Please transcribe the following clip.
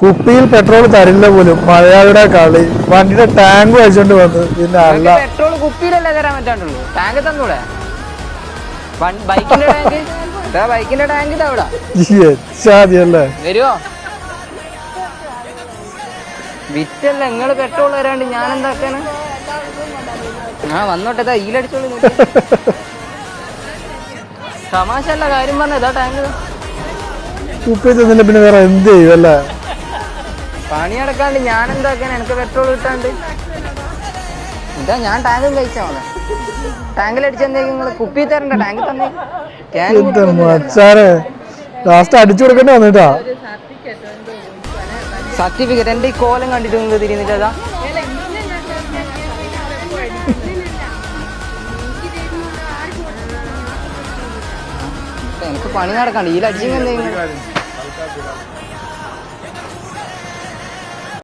കുപ്പിയിൽ പെട്രോൾ തരില്ല പോലും. മലയാളിയുടെ കളി. വണ്ടിയുടെ ടാങ്ക് വെച്ചോണ്ട് വന്ന് പിന്നെ അല്ല പെട്രോൾ കുപ്പിയിലല്ലേ തരാൻ പറ്റാണ്ടുള്ളൂ. ടാങ്ക് തന്നൂടെ? ബൈക്കിന്റെ ടാങ്ക് ബൈക്കിന്റെ ടാങ്ക് ഇതാ ഇവിടെ അല്ലേ വരുവോ? വിറ്റല്ല നിങ്ങള് പെട്രോൾ തരാണ്ട് ഞാൻ എന്താക്കാണ്? വന്നോട്ടെ ഇതാ ഈലടിച്ചോളൂ. തമാശ അല്ല, കാര്യം പറഞ്ഞ ഇതാ ടാങ്ക്. കുപ്പി തന്നില്ല പിന്നെ വേറെ എന്ത് ചെയ്യും അല്ലേ? പണി അടക്കാണ്ട് ഞാൻ എന്താക്കാൻ? എനിക്ക് പെട്രോൾ കിട്ടാണ്ട് ഇതാ ഞാൻ ടാങ്കും കഴിച്ചാ മതി. ടാങ്കിലടിച്ചെന്തേക്കും നിങ്ങള് കുപ്പി തരണ്ട, ടാങ്ക് തന്നെ ലാസ്റ്റ് അടിച്ചു കൊടുക്കേണ്ടി വന്നിട്ടാ. സർട്ടിഫിക്കറ്റ് എന്റെ ഈ കോലം കണ്ടിട്ട് നിങ്ങൾ തിരിയുന്നില്ല. എനിക്ക് പണി നടക്കാണ്ട് ഈ അടിച്ചെന്തെങ്കിലും